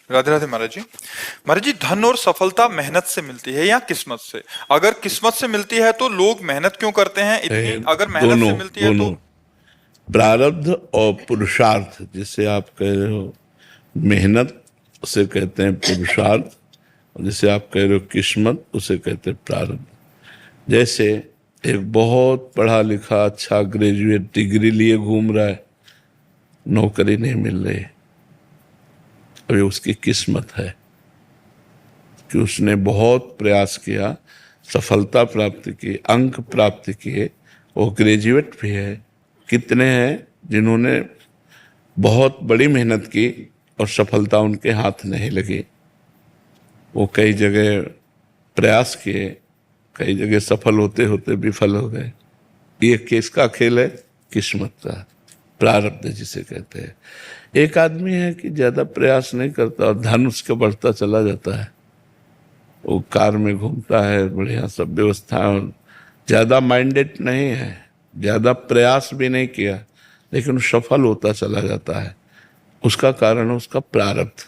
राधे राधे महाराज जी। महाराज जी, धन और सफलता मेहनत से मिलती है या किस्मत से? अगर किस्मत से मिलती है तो लोग मेहनत क्यों करते हैं इतनी? है अगर मेहनत दोनों से मिलती है दोनों तो? प्रारब्ध और पुरुषार्थ, जिसे आप कह रहे हो मेहनत, उसे कहते हैं पुरुषार्थ, और जिसे आप कह रहे हो किस्मत, उसे कहते हैं प्रारब्ध। जैसे एक बहुत पढ़ा लिखा अच्छा ग्रेजुएट डिग्री लिए घूम रहा है, नौकरी नहीं मिल रही, अभी उसकी किस्मत है कि उसने बहुत प्रयास किया, सफलता प्राप्त की, अंक प्राप्त किए, वो ग्रेजुएट भी है। कितने हैं जिन्होंने बहुत बड़ी मेहनत की और सफलता उनके हाथ नहीं लगी। वो कई जगह प्रयास किए, कई जगह सफल होते होते विफल हो गए। ये किसका खेल है? किस्मत का, प्रारब्ध जिसे कहते हैं। एक आदमी है कि ज्यादा प्रयास नहीं करता और धन उसका बढ़ता चला जाता है, वो कार में घूमता है, बढ़िया सब व्यवस्था, ज्यादा माइंडेड नहीं है, ज्यादा प्रयास भी नहीं किया, लेकिन वो सफल होता चला जाता है। उसका कारण है उसका प्रारब्ध,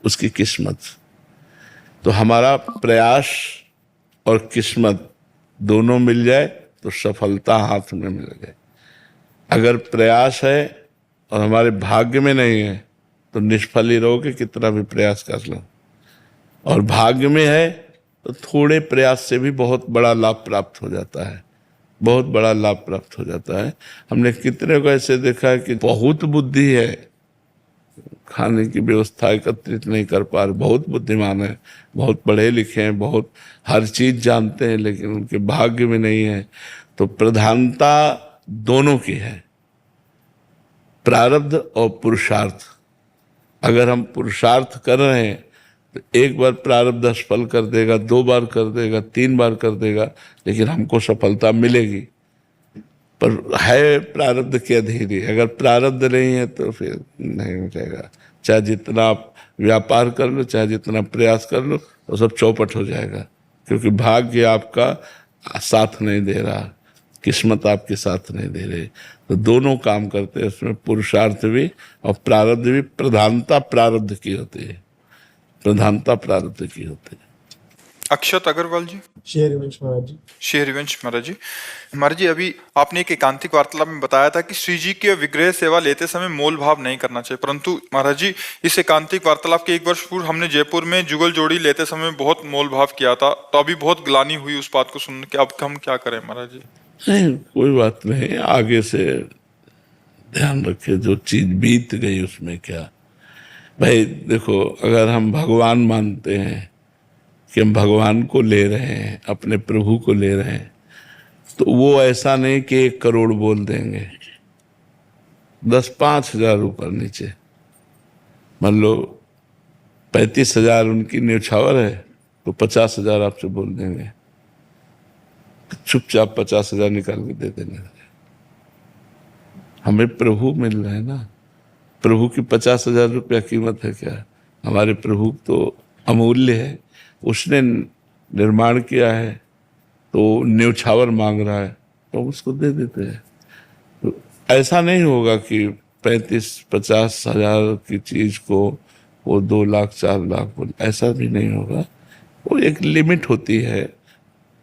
उसकी किस्मत। तो हमारा प्रयास और किस्मत दोनों मिल जाए तो सफलता हाथ में मिल जाए। अगर प्रयास है और हमारे भाग्य में नहीं है तो निष्फल ही रहोगे, कितना भी प्रयास कर लो। और भाग्य में है तो थोड़े प्रयास से भी बहुत बड़ा लाभ प्राप्त हो जाता है, बहुत बड़ा लाभ प्राप्त हो जाता है। हमने कितने को ऐसे देखा है कि बहुत बुद्धि है, खाने की व्यवस्था एकत्रित नहीं कर पा रहे, बहुत बुद्धिमान है, बहुत पढ़े लिखे हैं, बहुत हर चीज जानते हैं, लेकिन उनके भाग्य में नहीं है। तो प्रधानता दोनों की है, प्रारब्ध और पुरुषार्थ। अगर हम पुरुषार्थ कर रहे हैं तो एक बार प्रारब्ध असफल कर देगा, 2 बार कर देगा, 3 बार कर देगा, लेकिन हमको सफलता मिलेगी। पर है प्रारब्ध के अधीन ही। अगर प्रारब्ध नहीं है तो फिर नहीं मिलेगा। चाहे जितना आप व्यापार कर लो, चाहे जितना प्रयास कर लो, वो सब चौपट हो जाएगा, क्योंकि भाग्य आपका साथ नहीं दे रहा, किस्मत आपके साथ नहीं दे रही। तो दोनों काम करते हैं, उसमें पुरुषार्थ भी और प्रारब्ध भी। प्रधानता प्रारब्ध की होती है, प्रधानता प्रारब्ध की होती है। अक्षत अग्रवाल जी। श्री हरिवंश महाराज जी। श्री हरिवंश महाराज जी। महाराज जी, अभी आपने एक एकांतिक वार्तालाप में बताया था कि श्री जी की विग्रह सेवा लेते समय मोल भाव नहीं करना चाहिए, परंतु महाराज जी इस एकांतिक वार्तालाप के 1 वर्ष पूर्व हमने जयपुर में जुगल जोड़ी लेते समय बहुत मोल भाव किया था, तो अभी बहुत ग्लानि हुई उस बात को सुन के। अब हम क्या करें महाराज जी? नहीं, कोई बात नहीं, आगे से ध्यान रखे, जो चीज बीत गई उसमें क्या। भाई देखो, अगर हम भगवान मानते हैं कि हम भगवान को ले रहे हैं, अपने प्रभु को ले रहे हैं, तो वो ऐसा नहीं कि 1 करोड़ बोल देंगे, 10-5 हज़ार ऊपर नीचे। मान लो 35,000 उनकी न्यौछावर है तो 50,000 आपसे बोल देंगे, चुपचाप 50,000 निकाल के दे देंगे। हमें प्रभु मिल रहे हैं ना, प्रभु की 50,000 रुपया कीमत है क्या? हमारे प्रभु तो अमूल्य है, उसने निर्माण किया है, तो न्यौछावर मांग रहा है तो उसको दे देते हैं। तो ऐसा नहीं होगा कि 35-50 हज़ार की चीज को वो 2 लाख 4 लाख बोले, ऐसा भी नहीं होगा। वो एक लिमिट होती है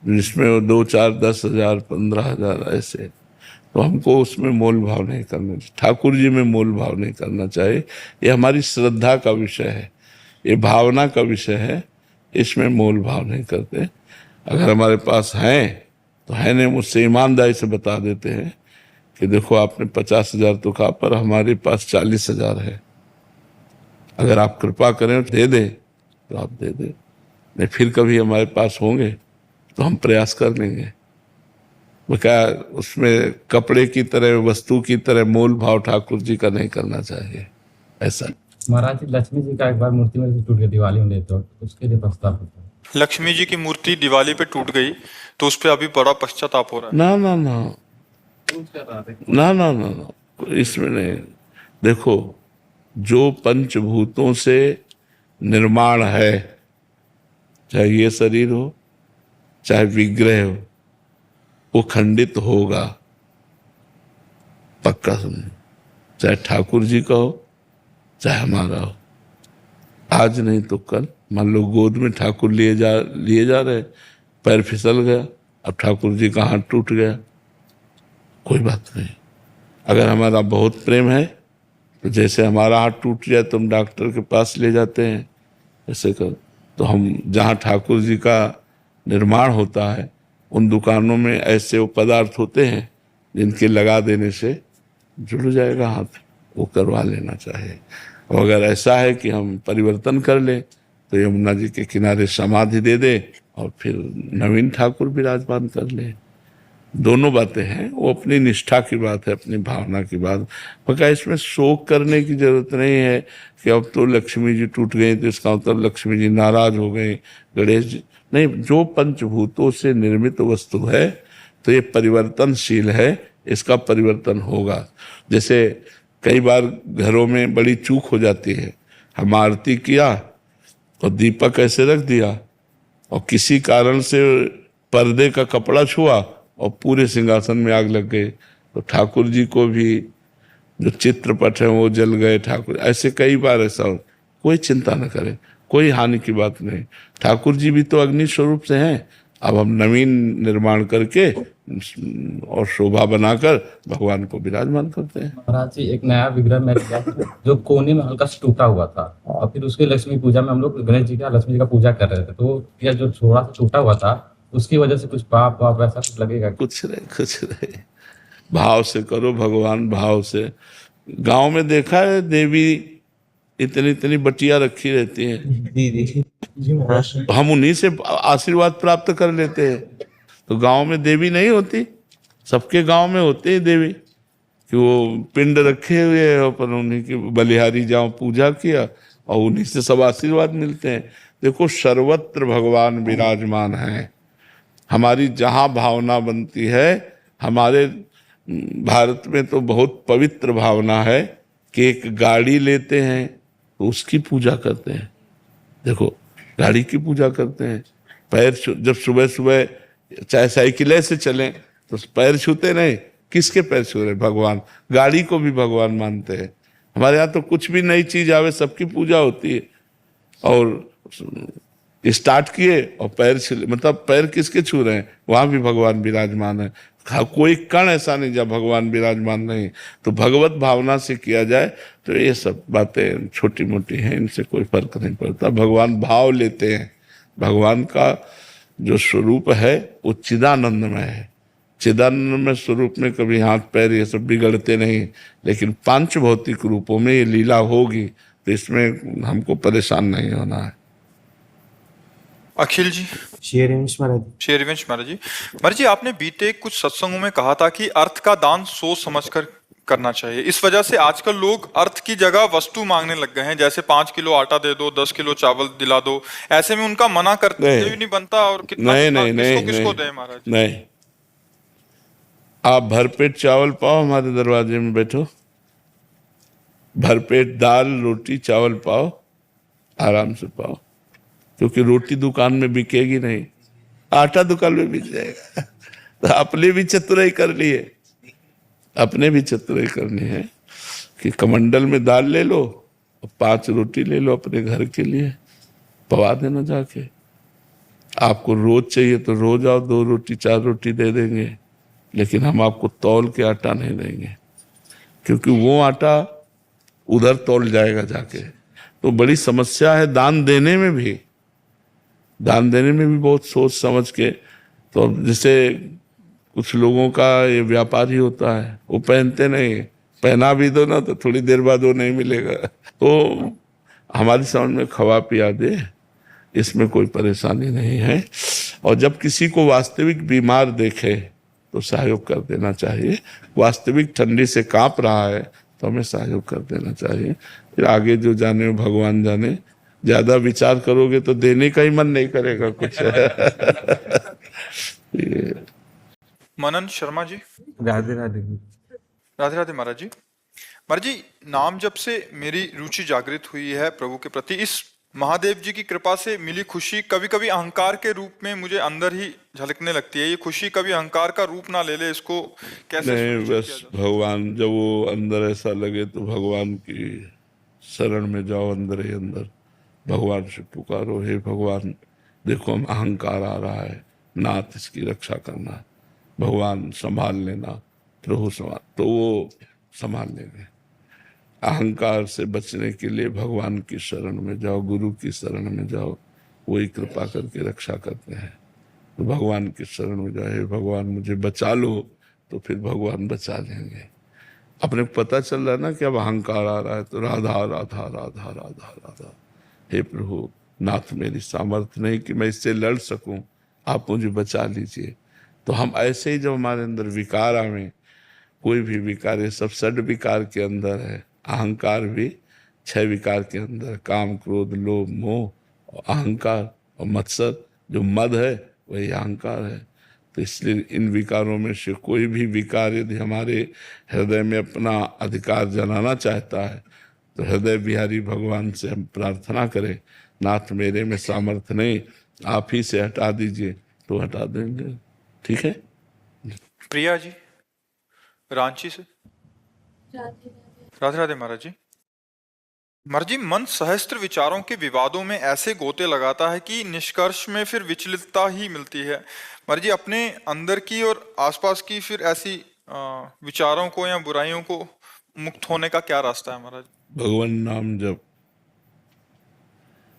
जिसमें वो 2, 4, 10 हज़ार, 15 हज़ार ऐसे। तो हमको उसमें मोल भाव नहीं करना चाहिए, ठाकुर जी में मोल भाव नहीं करना चाहिए। ये हमारी श्रद्धा का विषय है, ये भावना का विषय है, इसमें मोल भाव नहीं करते। अगर हमारे पास हैं तो है नहीं, मुझसे ईमानदारी से बता देते हैं कि देखो आपने 50,000 तो कहा, पर हमारे पास 40,000 है, अगर आप कृपा करें दे दें तो आप दे दें, नहीं फिर कभी हमारे पास होंगे तो हम प्रयास कर लेंगे। क्या उसमें कपड़े की तरह, वस्तु की तरह मोल भाव ठाकुर जी का नहीं करना चाहिए ऐसा। महाराज लक्ष्मी जी का एक बार मूर्ति में से टूट गई दिवाली में, तो उसके लिए पछतावा होता है। लक्ष्मी जी की मूर्ति दिवाली पे टूट गई तो उस पे अभी बड़ा पश्चाताप हो रहा है। ना ना ना ना ना ना ना, इसमें नहीं। देखो, जो पंचभूतों से निर्माण है, चाहे ये शरीर हो चाहे विग्रह हो, वो खंडित होगा, पक्का समझो, चाहे ठाकुर जी का हो चाहे हमारा हो। आज नहीं तो कल मान लो गोद में ठाकुर लिए जा रहे, पैर फिसल गया, अब ठाकुर जी का हाथ टूट गया, कोई बात नहीं। अगर हमारा बहुत प्रेम है तो जैसे हमारा हाथ टूट जाए तो हम डॉक्टर के पास ले जाते हैं, ऐसे कर। तो हम जहाँ ठाकुर जी का निर्माण होता है उन दुकानों में ऐसे वो पदार्थ होते हैं जिनके लगा देने से जुड़ जाएगा हाथ, वो करवा लेना चाहिए। और अगर ऐसा है कि हम परिवर्तन कर लें तो यमुना जी के किनारे समाधि दे दे और फिर नवीन ठाकुर विराजमान कर ले। दोनों बातें हैं, वो अपनी निष्ठा की बात है, अपनी भावना की बात। मगर इसमें शोक करने की जरूरत नहीं है कि अब तो लक्ष्मी जी टूट गई तो इसका मतलब लक्ष्मी जी नाराज हो गई, गणेश जी नहीं। जो पंचभूतों से निर्मित वस्तु है तो ये परिवर्तनशील है, इसका परिवर्तन होगा। जैसे कई बार घरों में बड़ी चूक हो जाती है, हम आरती किया और दीपक ऐसे रख दिया और किसी कारण से पर्दे का कपड़ा छुआ और पूरे सिंहासन में आग लग गई, तो ठाकुर जी को भी जो चित्रपट है वो जल गए। ठाकुर ऐसे कई बार ऐसा हो, कोई चिंता न करे, कोई हानि की बात नहीं। ठाकुर जी भी तो अग्नि स्वरूप से हैं। अब हम नवीन निर्माण करके और शोभा बनाकर भगवान को विराजमान करते हैं। महाराज जी एक नया विग्रह मैंने किया था, जो कोने में हल्का सा टूटा हुआ था, और फिर उसके लक्ष्मी पूजा में हम लोग गणेश जी का लक्ष्मी जी का पूजा कर रहे थे, तो यह जो थोड़ा सा टूटा हुआ था उसकी वजह से कुछ पाप वाप ऐसा कुछ लगेगा? कुछ नहीं, भाव से करो, भगवान भाव से। गांव में देखा है देवी इतनी इतनी बटिया रखी रहती हैं, जी महाराज। हम उन्हीं से आशीर्वाद प्राप्त कर लेते हैं। तो गांव में देवी नहीं होती, सबके गांव में होती है देवी कि वो पिंड रखे हुए हैं, अपन उन्हीं की बलिहारी जाओ पूजा किया और उन्हीं से सब आशीर्वाद मिलते हैं। देखो सर्वत्र भगवान विराजमान है। हमारी जहाँ भावना बनती है, हमारे भारत में तो बहुत पवित्र भावना है कि एक गाड़ी लेते हैं तो उसकी पूजा करते हैं। देखो गाड़ी की पूजा करते हैं, पैर जब सुबह सुबह चाहे साइकिलें से चलें तो पैर छूते नहीं, किसके पैर छू रहे? भगवान। गाड़ी को भी भगवान मानते हैं। हमारे यहाँ तो कुछ भी नई चीज आवे सबकी पूजा होती है। और स्टार्ट किए और पैर छिले, मतलब पैर किसके छू रहे हैं? वहां भी भगवान विराजमान है। कोई कण ऐसा नहीं जब भगवान विराजमान नहीं। तो भगवत भावना से किया जाए तो ये सब बातें छोटी मोटी हैं, इनसे कोई फर्क नहीं पड़ता। भगवान भाव लेते हैं। भगवान का जो स्वरूप है वो चिदानंदमय है। चिदानंदमय स्वरूप में कभी हाथ पैर ये सब बिगड़ते नहीं, लेकिन पांच भौतिक रूपों में ये लीला होगी तो इसमें हमको परेशान नहीं होना है। अखिल जी, शेयरवंश महाराज। शेरवंश महाराज जी, महाराज जी आपने बीते कुछ सत्संगों में कहा था कि अर्थ का दान सोच समझकर करना चाहिए। इस वजह से आजकल लोग अर्थ की जगह वस्तु मांगने लग गए हैं, जैसे 5 किलो आटा दे दो, 10 किलो चावल दिला दो। ऐसे में उनका मना करते भी नहीं बनता और कितना किसको दें महाराज? नहीं, आप भरपेट चावल पाओ, हमारे दरवाजे में बैठो, भरपेट दाल रोटी चावल पाओ, आराम से पाओ, क्योंकि रोटी दुकान में बिकेगी नहीं, आटा दुकान में बिक जाएगा। तो अपने भी चतुराई कर लिए, अपने भी चतुराई करनी है कि कमंडल में दाल ले लो और 5 रोटी ले लो अपने घर के लिए, पवा देना जाके। आपको रोज चाहिए तो रोज आओ, 2 रोटी 4 रोटी दे देंगे, लेकिन हम आपको तौल के आटा नहीं देंगे, क्योंकि वो आटा उधर तौल जाएगा जाके। तो बड़ी समस्या है दान देने में भी, दान देने में भी बहुत सोच समझ के। तो जैसे कुछ लोगों का ये व्यापार ही होता है, वो पहनते नहीं, पहना भी दो ना तो थोड़ी देर बाद वो नहीं मिलेगा। तो हमारी समझ में खवा पिया दे, इसमें कोई परेशानी नहीं है। और जब किसी को वास्तविक बीमार देखे तो सहयोग कर देना चाहिए। वास्तविक ठंडी से कांप रहा है तो हमें सहयोग कर देना चाहिए। फिर आगे जो जाने भगवान जाने। ज्यादा विचार करोगे तो देने का ही मन नहीं करेगा कुछ। मनन शर्मा जी, राधे राधे। राधे राधे महाराज जी। महाराज जी, नाम जब से मेरी रुचि जागृत हुई है प्रभु के प्रति, इस महादेव जी की कृपा से मिली खुशी कभी कभी अहंकार के रूप में मुझे अंदर ही झलकने लगती है। ये खुशी कभी अहंकार का रूप ना ले ले, इसको कैसे? नहीं, बस भगवान जब वो अंदर ऐसा लगे तो भगवान की शरण में जाओ, अंदर ही अंदर भगवान से पुकारो, हे भगवान देखो हम अहंकार आ रहा है, नाथ इसकी रक्षा करना, भगवान संभाल लेना, प्रभु संभाल, तो वो संभाल लेंगे। अहंकार से बचने के लिए भगवान की शरण में जाओ, गुरु की शरण में जाओ, वही कृपा करके रक्षा करते हैं। तो भगवान की शरण में जाओ, हे भगवान मुझे बचा लो, तो फिर भगवान बचा लेंगे। अपने को पता चल रहा है ना कि अब अहंकार आ रहा है, तो राधा राधा राधा राधा राधा, हे प्रभु नाथ मेरी सामर्थ्य नहीं कि मैं इससे लड़ सकूं, आप मुझे बचा लीजिए। तो हम ऐसे ही जब हमारे अंदर विकार आवे, कोई भी विकार, ये सब षड विकार के अंदर है, अहंकार भी 6 विकार के अंदर, काम क्रोध लोभ मोह और अहंकार और मत्सर, जो मद है वही अहंकार है। तो इसलिए इन विकारों में से कोई भी विकार यदि हमारे हृदय में अपना अधिकार जनाना चाहता है, तो हृदय बिहारी भगवान से हम प्रार्थना करें, नाथ मेरे में सामर्थ्य नहीं, आप ही से हटा दीजिए, तो हटा देंगे। ठीक है। प्रिया जी रांची से। राधे राधे महाराज जी। महाराज जी, मन सहस्त्र विचारों के विवादों में ऐसे गोते लगाता है कि निष्कर्ष में फिर विचलितता ही मिलती है। महाराज जी, अपने अंदर की और आसपास की फिर ऐसी विचारों को या बुराइयों को मुक्त होने का क्या रास्ता है महाराज? भगवान नाम जब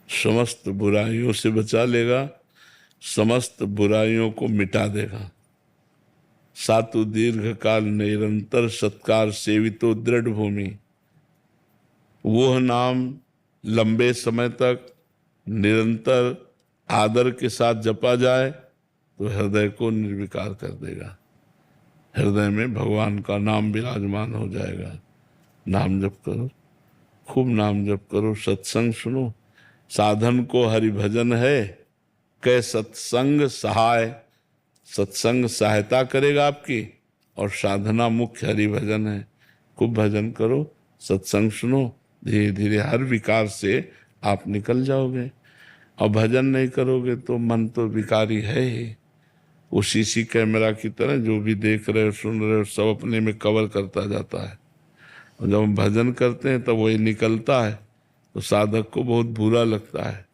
समस्त बुराइयों से बचा लेगा, समस्त बुराइयों को मिटा देगा। सातु दीर्घ काल निरंतर सत्कार सेवितो दृढ़ भूमि, वह नाम लंबे समय तक निरंतर आदर के साथ जपा जाए तो हृदय को निर्विकार कर देगा। हृदय में भगवान का नाम विराजमान हो जाएगा। नाम जप करो, खूब नाम जप करो, सत्संग सुनो। साधन को हरि भजन है, कै सत्संग सहाय, सत्संग सहायता करेगा आपकी, और साधना मुख्य हरि भजन है। खूब भजन करो, सत्संग सुनो, धीरे धीरे हर विकार से आप निकल जाओगे। और भजन नहीं करोगे तो मन तो विकारी है ही, वो सीसी कैमरा की तरह जो भी देख रहे हो सुन रहे हो सब अपने में कवर करता जाता है। और जब हम भजन करते हैं तब वही निकलता है, तो साधक को बहुत बुरा लगता है,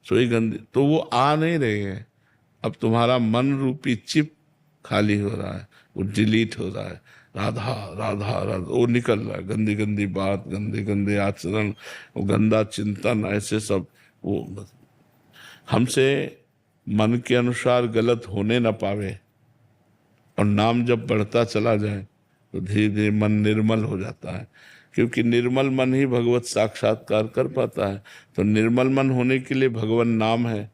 सोई गंदी, तो वो आ नहीं रहे हैं। अब तुम्हारा मन रूपी चिप खाली हो रहा है, वो डिलीट हो रहा है, राधा राधा राधा, वो निकल रहा है, गंदी गंदी बात, गंदे गंदे आचरण, वो गंदा चिंतन, ऐसे सब वो हमसे मन के अनुसार गलत होने न पावे। और नाम जब बढ़ता चला जाए तो धीरे धीरे मन निर्मल हो जाता है, क्योंकि निर्मल मन ही भगवत साक्षात्कार कर पाता है। तो निर्मल मन होने के लिए भगवान नाम है।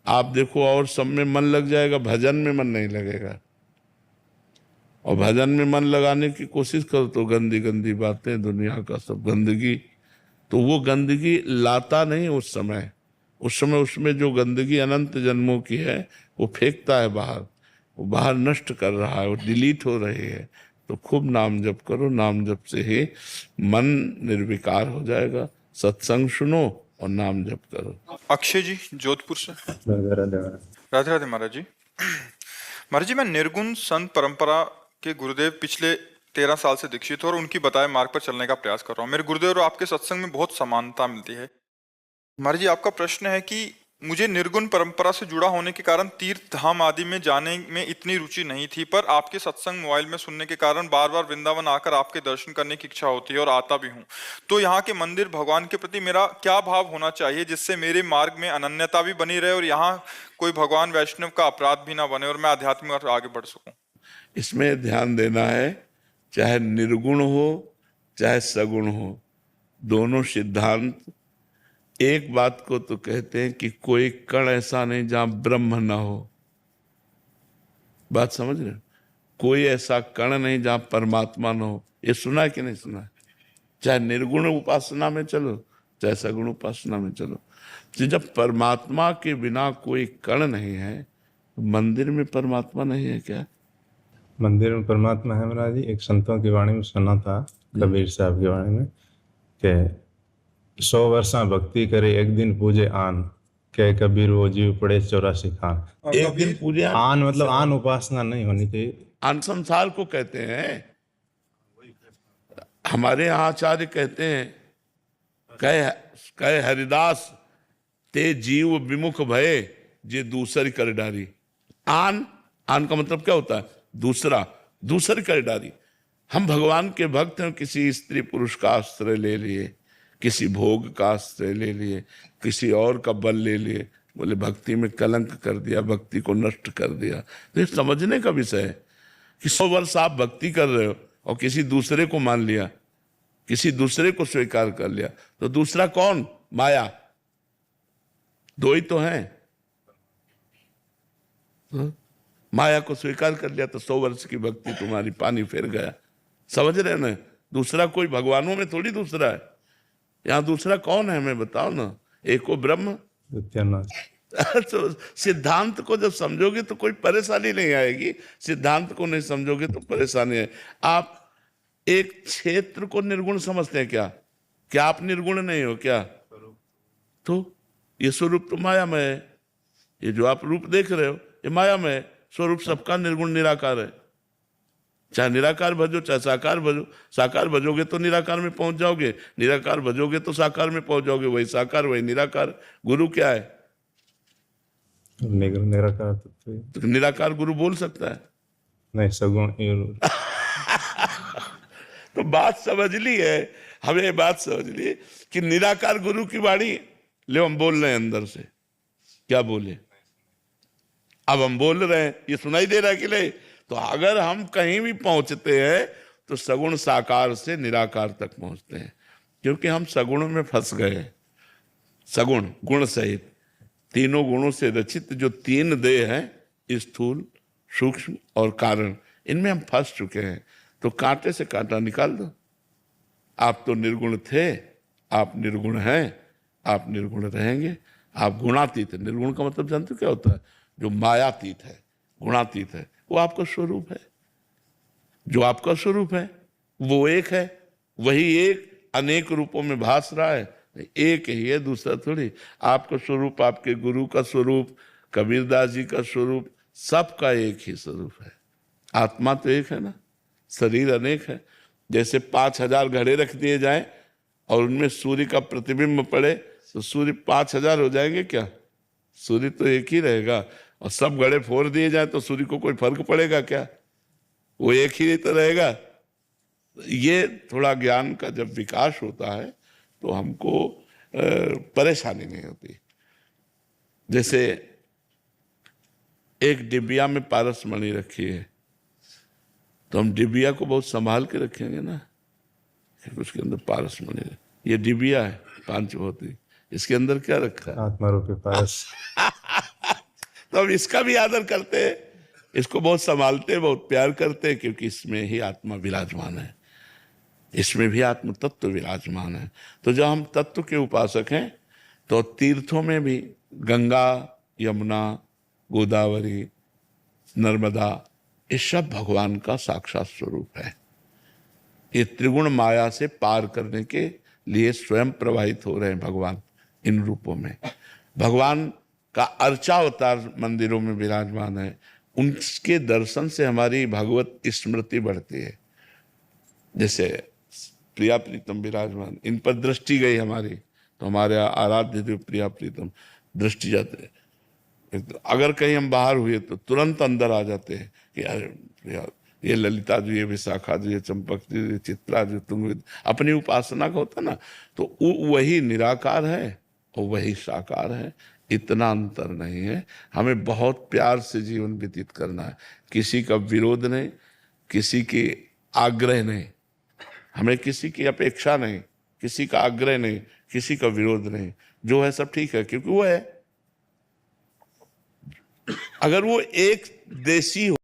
आप देखो और सब में मन लग जाएगा, भजन में मन नहीं लगेगा। और भजन में मन लगाने की कोशिश करो तो गंदी गंदी बातें, दुनिया का सब गंदगी, तो वो गंदगी लाता नहीं उस समय उसमें जो गंदगी अनंत जन्मों की है वो फेंकता है बाहर, वो बाहर नष्ट कर रहा है, वो डिलीट हो रही है। तो खूब नाम जप करो, नाम जप से ही मन निर्विकार हो जाएगा। सत्संग सुनो और नाम जप करो। अक्षय जी जोधपुर से। राधे राधे महाराज जी। महाराज जी, मैं निर्गुण संत परंपरा के गुरुदेव पिछले 13 साल से दीक्षित हूं और उनकी बताए मार्ग पर चलने का प्रयास कर रहा हूँ। मेरे गुरुदेव और आपके सत्संग में बहुत समानता मिलती है। महाराज जी, आपका प्रश्न है कि मुझे निर्गुण परंपरा से जुड़ा होने के कारण तीर्थ धाम आदि में जाने में इतनी रुचि नहीं थी, पर आपके सत्संग मोबाइल में सुनने के कारण बार बार वृंदावन आकर आपके दर्शन करने की इच्छा होती है और आता भी हूँ। तो यहाँ के मंदिर भगवान के प्रति मेरा क्या भाव होना चाहिए जिससे मेरे मार्ग में अनन्यता भी बनी रहे और यहाँ कोई भगवान वैष्णव का अपराध भी ना बने और मैं आध्यात्मिक और आगे बढ़ सकूं? इसमें ध्यान देना है, चाहे निर्गुण हो चाहे सगुण हो, दोनों सिद्धांत एक बात को तो कहते हैं कि कोई कण ऐसा नहीं जहां ब्रह्म ना हो। बात समझ रहे हो? कोई ऐसा कण नहीं जहां परमात्मा ना हो। ये सुना है कि नहीं सुना है? चाहे निर्गुण उपासना में चलो चाहे सगुण उपासना में चलो, तो जब परमात्मा के बिना कोई कण नहीं है, तो मंदिर में परमात्मा नहीं है क्या? मंदिर में परमात्मा है महाराज जी। एक संतों की वाणी में सुना था, कबीर साहब की वाणी में, कि 100 वर्षा भक्ति करे एक दिन पूजे आन, के कबीर वो जीव पड़े 84 खान। एक दिन पूजे आन मतलब आन उपासना नहीं होनी चाहिए। आन संसार को कहते हैं। हमारे यहाँ आचार्य कहते हैं, कहे हरिदास ते जीव विमुख भये जे दूसरी कर डारी। आन आन का मतलब क्या होता है? दूसरा, दूसरी कर डारी। हम भगवान के भक्त हैं, किसी स्त्री पुरुष का आश्रय ले लिए, किसी भोग का आश्रय ले लिए, किसी और का बल ले लिए, बोले भक्ति में कलंक कर दिया, भक्ति को नष्ट कर दिया। तो ये समझने का विषय है कि 100 वर्ष आप भक्ति कर रहे हो और किसी दूसरे को मान लिया, किसी दूसरे को स्वीकार कर लिया, तो दूसरा कौन? माया। दो ही तो हैं। माया को स्वीकार कर लिया तो 100 वर्ष की भक्ति तुम्हारी पानी फिर गया। समझ रहे ना? दूसरा कोई भगवानों में थोड़ी दूसरा है। यहां दूसरा कौन है हमें बताओ ना? एको ब्रह्म। तो सिद्धांत को जब समझोगे तो कोई परेशानी नहीं आएगी, सिद्धांत को नहीं समझोगे तो परेशानी है। आप एक क्षेत्र को निर्गुण समझते हैं क्या? क्या आप निर्गुण नहीं हो क्या? तो ये स्वरूप तो मायामय है। ये जो आप रूप देख रहे हो ये मायामय है। स्वरूप सबका निर्गुण निराकार है। चाहे निराकार भजो चाहे साकार भजो। साकार भजोगे तो निराकार में पहुंच जाओगे, निराकार भजोगे तो साकार में पहुंच जाओगे। वही साकार वही निराकार। गुरु क्या है? निराकार तत्व। तो निराकार गुरु बोल सकता है? नहीं, सगुण। तो बात समझ ली है हमें, बात समझ ली कि निराकार गुरु की वाणी। ले हम बोल रहे हैं अंदर से, क्या बोले? अब हम बोल रहे हैं, ये सुनाई दे रहा है कि नहीं? तो अगर हम कहीं भी पहुंचते हैं तो सगुण साकार से निराकार तक पहुंचते हैं, क्योंकि हम सगुण में फंस गए। सगुण गुण सहित तीनों गुणों से रचित जो 3 देह हैं, स्थूल सूक्ष्म और कारण, इनमें हम फंस चुके हैं। तो कांटे से कांटा निकाल दो। आप तो निर्गुण थे, आप निर्गुण हैं, आप निर्गुण रहेंगे। आप गुणातीत है। निर्गुण का मतलब जानते हो क्या होता है? जो मायातीत है, गुणातीत है, वो आपका स्वरूप है। जो आपका स्वरूप है वो एक है। वही एक अनेक रूपों में भास रहा है। एक ही है, दूसरा थोड़ी। आपका स्वरूप, आपके गुरु का स्वरूप, कबीरदास जी का स्वरूप, सबका एक ही स्वरूप है। आत्मा तो एक है ना, शरीर अनेक है। जैसे 5000 घड़े रख दिए जाएं और उनमें सूर्य का प्रतिबिंब पड़े तो सूर्य 5000 हो जाएंगे क्या? सूर्य तो एक ही रहेगा। और सब घड़े फोड़ दिए जाए तो सूर्य को कोई फर्क पड़ेगा क्या? वो एक ही तो रहेगा। ये थोड़ा ज्ञान का जब विकास होता है तो हमको परेशानी नहीं होती। जैसे एक डिबिया में पारस मणि रखी है तो हम डिबिया को बहुत संभाल के रखेंगे ना। उसके अंदर पारस मणि, ये डिबिया है पांचभौतिक, इसके अंदर क्या रखा है? आत्मा रूपी पारस। तो हम इसका भी आदर करते हैं, इसको बहुत संभालते हैं, बहुत प्यार करते हैं, क्योंकि इसमें ही आत्मा विराजमान है, इसमें भी आत्म तत्व विराजमान है। तो जब हम तत्व के उपासक हैं तो तीर्थों में भी गंगा, यमुना, गोदावरी, नर्मदा, ये सब भगवान का साक्षात स्वरूप है। ये त्रिगुण माया से पार करने के लिए स्वयं प्रवाहित हो रहे हैं भगवान इन रूपों में। भगवान का अर्चावतार मंदिरों में विराजमान है। उनके दर्शन से हमारी भगवत स्मृति बढ़ती है। जैसे प्रिया प्रीतम विराजमान, इन पर दृष्टि गई हमारी तो हमारे आराध्य देव प्रिया प्रीतम दृष्टि जाते हैं। अगर कहीं हम बाहर हुए तो तुरंत अंदर आ जाते हैं कि अरे ये ललिता जी, ये विशाखा जी, ये चंपक जी, ये चित्रा जी, तुम अपनी उपासना का होता ना। तो वही निराकार है और वही साकार है, इतना अंतर नहीं है। हमें बहुत प्यार से जीवन व्यतीत करना है, किसी का विरोध नहीं, किसी की आग्रह नहीं, हमें किसी की अपेक्षा नहीं, किसी का आग्रह नहीं, किसी का विरोध नहीं। जो है सब ठीक है, क्योंकि वो है। अगर वो एक देशी हो